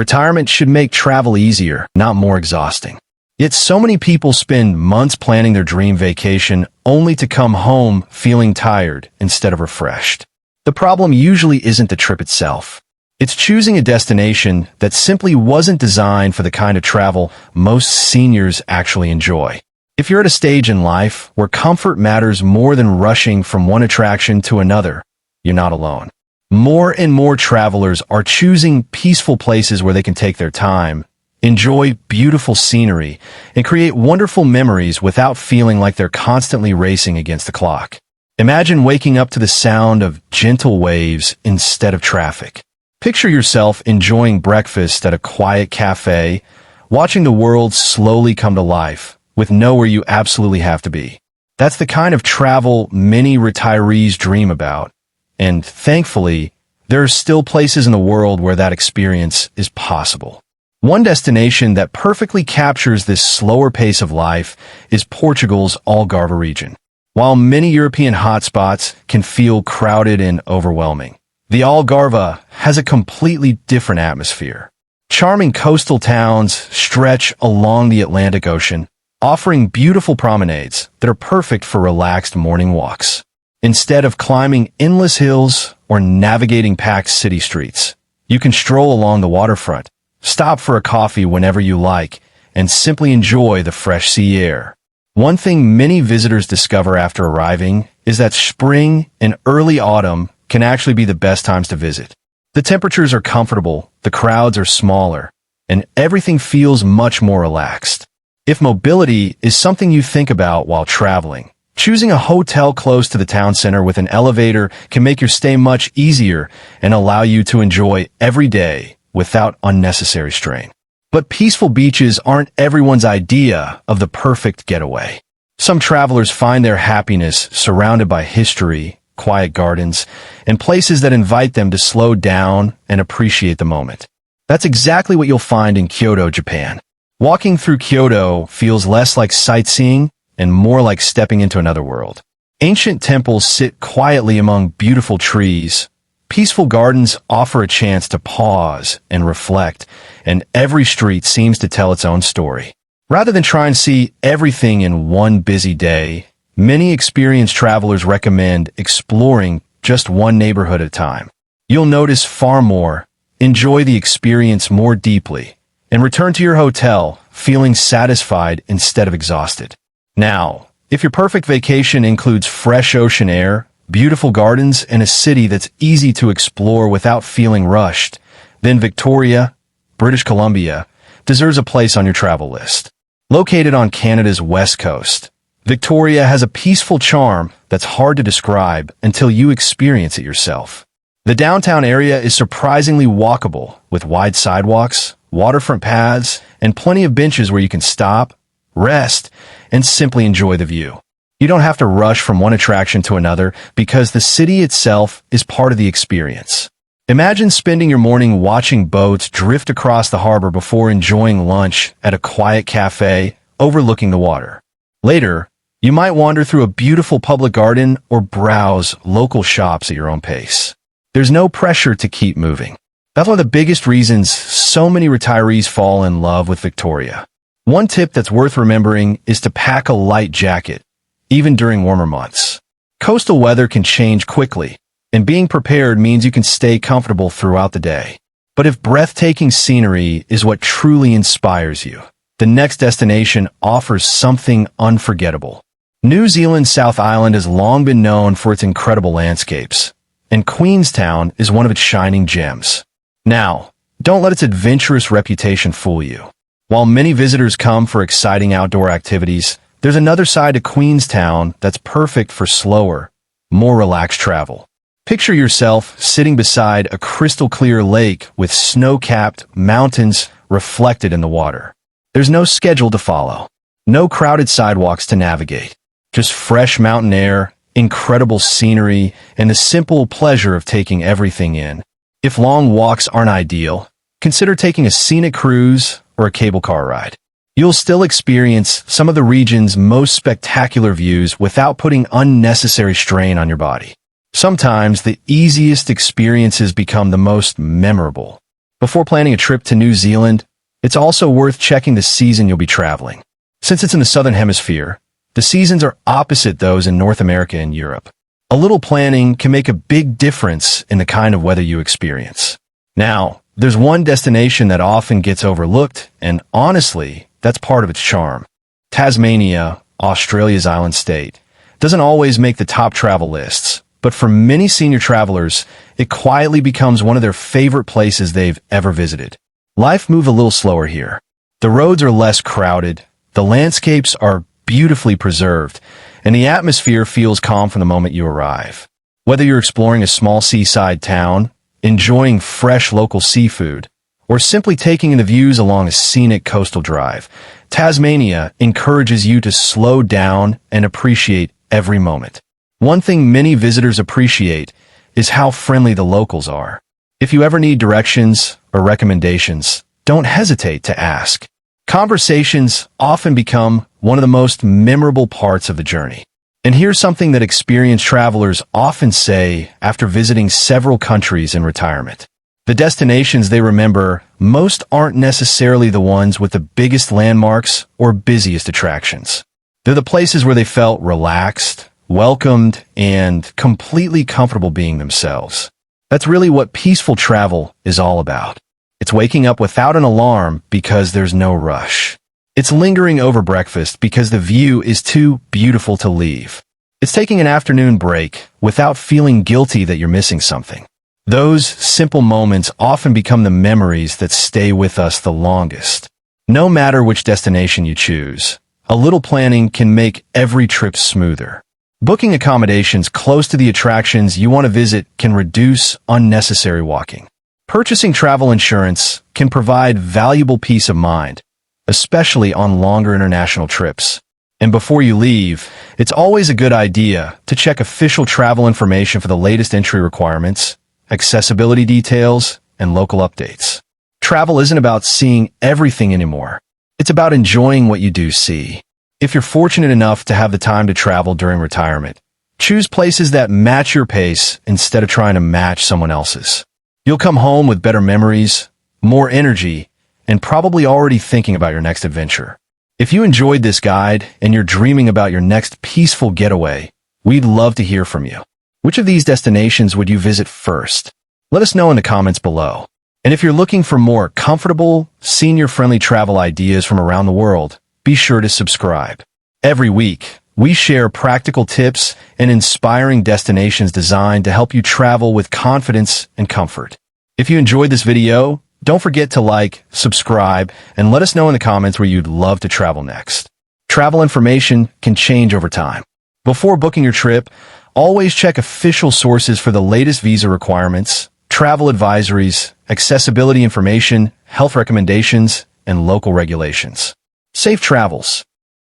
Retirement should make travel easier, not more exhausting. Yet so many people spend months planning their dream vacation only to come home feeling tired instead of refreshed. The problem usually isn't the trip itself. It's choosing a destination that simply wasn't designed for the kind of travel most seniors actually enjoy. If you're at a stage in life where comfort matters more than rushing from one attraction to another, you're not alone. More and more travelers are choosing peaceful places where they can take their time, enjoy beautiful scenery, and create wonderful memories without feeling like they're constantly racing against the clock. Imagine waking up to the sound of gentle waves instead of traffic. Picture yourself enjoying breakfast at a quiet cafe, watching the world slowly come to life, with nowhere you absolutely have to be. That's the kind of travel many retirees dream about. And thankfully, there are still places in the world where that experience is possible. One destination that perfectly captures this slower pace of life is Portugal's Algarve region. While many European hotspots can feel crowded and overwhelming, the Algarve has a completely different atmosphere. Charming coastal towns stretch along the Atlantic Ocean, offering beautiful promenades that are perfect for relaxed morning walks. Instead of climbing endless hills or navigating packed city streets, you can stroll along the waterfront, stop for a coffee whenever you like, and simply enjoy the fresh sea air. One thing many visitors discover after arriving is that spring and early autumn can actually be the best times to visit. The temperatures are comfortable, the crowds are smaller, and everything feels much more relaxed. If mobility is something you think about while traveling, choosing a hotel close to the town center with an elevator can make your stay much easier and allow you to enjoy every day without unnecessary strain. But peaceful beaches aren't everyone's idea of the perfect getaway. Some travelers find their happiness surrounded by history, quiet gardens, and places that invite them to slow down and appreciate the moment. That's exactly what you'll find in Kyoto, Japan. Walking through Kyoto feels less like sightseeing and more like stepping into another world. Ancient temples sit quietly among beautiful trees. Peaceful gardens offer a chance to pause and reflect, and every street seems to tell its own story. Rather than try and see everything in one busy day, many experienced travelers recommend exploring just one neighborhood at a time. You'll notice far more, enjoy the experience more deeply, and return to your hotel feeling satisfied instead of exhausted. Now, if your perfect vacation includes fresh ocean air, beautiful gardens, and a city that's easy to explore without feeling rushed, then Victoria, British Columbia, deserves a place on your travel list. Located on Canada's west coast, Victoria has a peaceful charm that's hard to describe until you experience it yourself. The downtown area is surprisingly walkable, with wide sidewalks, waterfront paths, and plenty of benches where you can stop, rest, and simply enjoy the view. You don't have to rush from one attraction to another because the city itself is part of the experience. Imagine spending your morning watching boats drift across the harbor before enjoying lunch at a quiet cafe overlooking the water. Later, you might wander through a beautiful public garden or browse local shops at your own pace. There's no pressure to keep moving. That's one of the biggest reasons so many retirees fall in love with Victoria. One tip that's worth remembering is to pack a light jacket, even during warmer months. Coastal weather can change quickly, and being prepared means you can stay comfortable throughout the day. But if breathtaking scenery is what truly inspires you, the next destination offers something unforgettable. New Zealand's South Island has long been known for its incredible landscapes, and Queenstown is one of its shining gems. Now, don't let its adventurous reputation fool you. While many visitors come for exciting outdoor activities, there's another side to Queenstown that's perfect for slower, more relaxed travel. Picture yourself sitting beside a crystal-clear lake with snow-capped mountains reflected in the water. There's no schedule to follow, no crowded sidewalks to navigate, just fresh mountain air, incredible scenery, and the simple pleasure of taking everything in. If long walks aren't ideal, consider taking a scenic cruise or a cable car ride. You'll still experience some of the region's most spectacular views without putting unnecessary strain on your body. Sometimes the easiest experiences become the most memorable. Before planning a trip to New Zealand, it's also worth checking the season you'll be traveling. Since it's in the Southern Hemisphere, the seasons are opposite those in North America and Europe. A little planning can make a big difference in the kind of weather you experience. Now, there's one destination that often gets overlooked, and honestly, that's part of its charm. Tasmania, Australia's island state, doesn't always make the top travel lists, but for many senior travelers, it quietly becomes one of their favorite places they've ever visited. Life moves a little slower here. The roads are less crowded, the landscapes are beautifully preserved, and the atmosphere feels calm from the moment you arrive. Whether you're exploring a small seaside town, enjoying fresh local seafood, or simply taking in the views along a scenic coastal drive, Tasmania encourages you to slow down and appreciate every moment. One thing many visitors appreciate is how friendly the locals are. If you ever need directions or recommendations, don't hesitate to ask. Conversations often become one of the most memorable parts of the journey. And here's something that experienced travelers often say after visiting several countries in retirement. The destinations they remember most aren't necessarily the ones with the biggest landmarks or busiest attractions. They're the places where they felt relaxed, welcomed, and completely comfortable being themselves. That's really what peaceful travel is all about. It's waking up without an alarm because there's no rush. It's lingering over breakfast because the view is too beautiful to leave. It's taking an afternoon break without feeling guilty that you're missing something. Those simple moments often become the memories that stay with us the longest. No matter which destination you choose, a little planning can make every trip smoother. Booking accommodations close to the attractions you want to visit can reduce unnecessary walking. Purchasing travel insurance can provide valuable peace of mind, especially on longer international trips. And before you leave, it's always a good idea to check official travel information for the latest entry requirements, accessibility details, and local updates. Travel isn't about seeing everything anymore. It's about enjoying what you do see. If you're fortunate enough to have the time to travel during retirement, choose places that match your pace instead of trying to match someone else's. You'll come home with better memories, more energy, and probably already thinking about your next adventure. If you enjoyed this guide and you're dreaming about your next peaceful getaway, we'd love to hear from you. Which of these destinations would you visit first? Let us know in the comments below. And if you're looking for more comfortable, senior-friendly travel ideas from around the world, be sure to subscribe. Every week, we share practical tips and inspiring destinations designed to help you travel with confidence and comfort. If you enjoyed this video, don't forget to like, subscribe, and let us know in the comments where you'd love to travel next. Travel information can change over time. Before booking your trip, always check official sources for the latest visa requirements, travel advisories, accessibility information, health recommendations, and local regulations. Safe travels!